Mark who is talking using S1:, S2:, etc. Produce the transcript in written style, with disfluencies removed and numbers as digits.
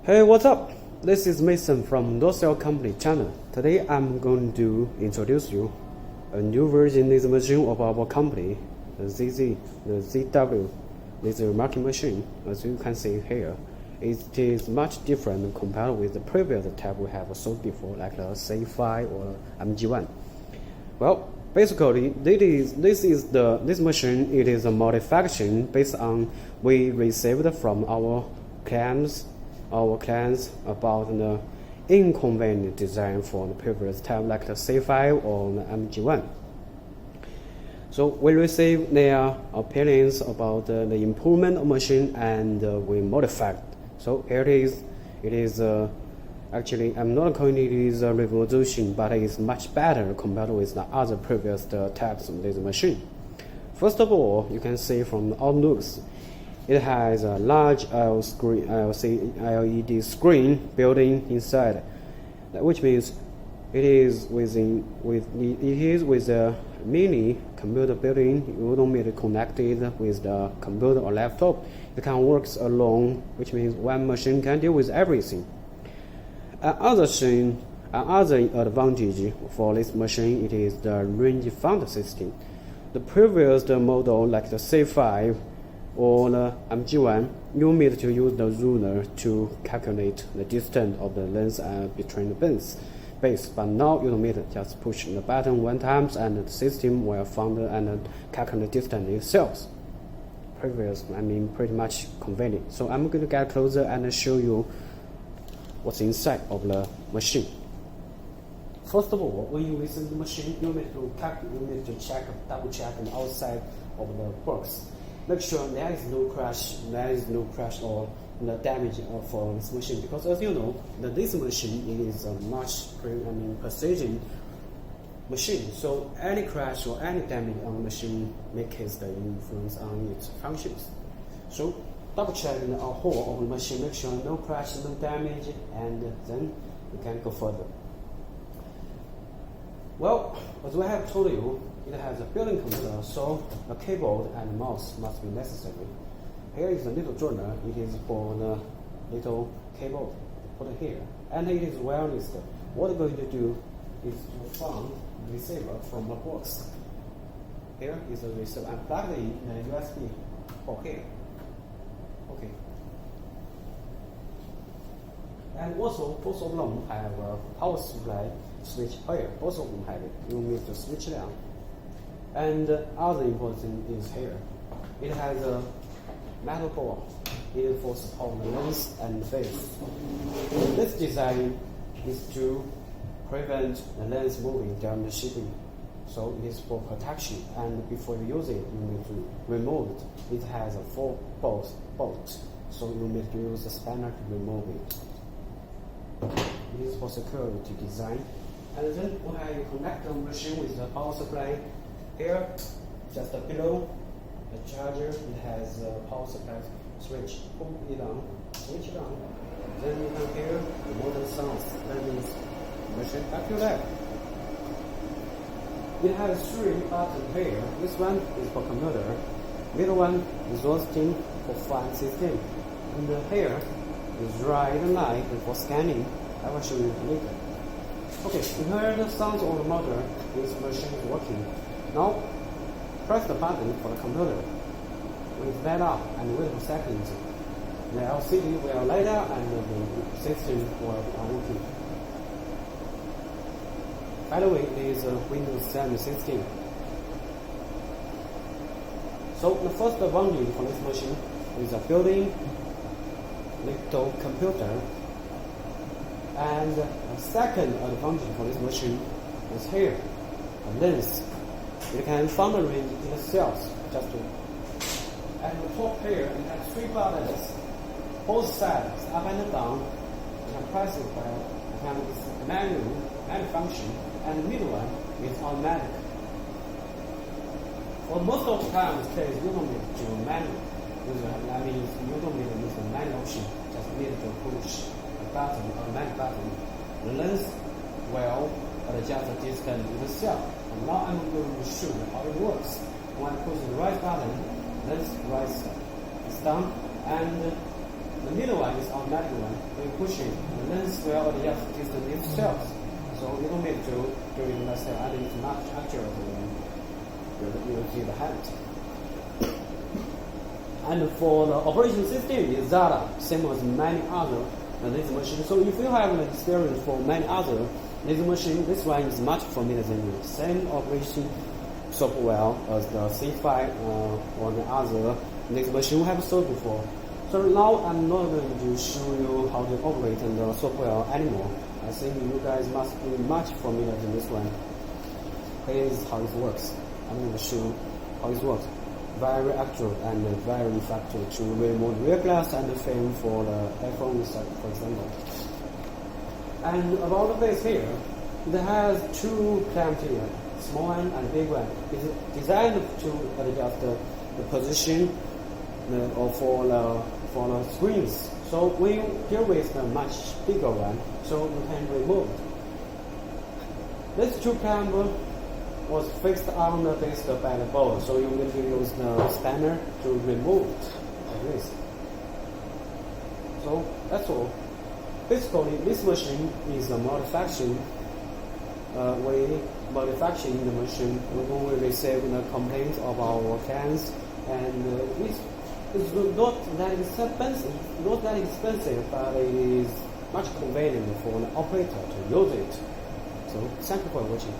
S1: Hey, what's up? This is Mason from Docell Company channel. Today I'm going to introduce you a new version laser machine of our company, the ZW laser marking machine. As you can see here, it is much different compared with the previous type we have sold before, like the C5 or MG1. Well, basically, this machine. It is a modification based on we received from our clients about the inconvenient design for the previous type, like the C5 or the MG1. So we received their opinions about the improvement of machine, and we modified. So it is actually, I'm not calling it is a revolution, but it is much better compared with the other previous types of laser machine. First of all, you can see from the outlooks, it has a large LED screen built inside, which means it is with a mini computer built-in. You don't need to connect it with the computer or laptop. It can work alone, which means one machine can deal with everything. Another advantage for this machine, it is the range finder system. The previous model, like the C5 or the MG1, you need to use the ruler to calculate the distance of the lens between the base. But now you don't need it. Just push the button one time and the system will find and calculate the distance itself. Pretty much convenient. So I'm going to get closer and show you what's inside of the machine. First of all, when you receive the machine, you need to double check the outside of the box. Make sure there is no crash or the damage for this machine, because as you know, this machine is a much precision machine. So any crash or any damage on the machine makes the influence on its functions. So double check the whole of the machine, make sure no crash, no damage, and then you can go further. Well, as I have told you, it has a built-in computer, so a keyboard and mouse must be necessary. Here is a little journal. It is for the little keyboard. Put it here, and it is well listed. What we're going to do is to find the receiver from the box. Here is the receiver. I'm plugged in the USB port here. Okay. And also, both of them have a power supply switch here. Both of them have it. You need to switch it on. And other important thing is here. It has a metal ball. It for support the lens and the face. This design is to prevent the lens moving during the shipping. So it is for protection, and before you use it, you need to remove it. It has a 4 bolt, so you need to use a spanner to remove it. It is for security design. And then when you connect the machine with the power supply, here, just below the charger, it has a power supply switch. Pull it on, switch it on. Then you can hear the motor sounds. That means the machine back to life. It has 3 buttons here. This one is for computer. Middle one is roasting for fan system. And here is right and light for scanning. I will show you later. Okay, you heard the sounds of the motor. This machine is working. Now, press the button for the computer. When it's light up and wait for seconds, the LCD will light up and the system will be working. By the way, it is a Windows 7 system. So the first advantage for this machine is a built-in little computer. And the second advantage for this machine is here, a lens. It can find the range itself. At the top here, it has 3 buttons. Both sides, up and down. You can press it by manual function, and the middle one is automatic. For most of the times, you don't need to manual. That means you don't need to use the manual option. Just need to push the button, automatic button. The lens will adjust the distance itself. And now I'm going to show you how it works. When I push the right button, lens rises, it's down, and The middle one is automatic one. When you push it, the lens will adjust distance itself. So you don't need to do it myself. I think it's much accurate when you see the hand. And for the operation system is Zara, same as many other laser machines. So if you have an experience for many other laser machines, this one is much familiar than you. Same operation software as the C5 or the other laser machine we have sold before. So now I'm not going to show you how to operate the software anymore. I think you guys must be much familiar with this one. Here is how it works. I'm going to show how it works. Very accurate and very effective to remove rear glass and the film for the iPhone, for example. And about the base here, it has two clamps here, small one and big one. It's designed to adjust the position for the screens. So when you deal with the much bigger one, so you can remove it. This two clamp was fixed on the base by the bolt, so you will use the spanner to remove it like this. So that's all. Basically, this machine is a manufacturing. We manufacturing the machine when we receive the complaints of our clients, and it's not that expensive, but it is much convenient for an operator to use it. So thank you for watching.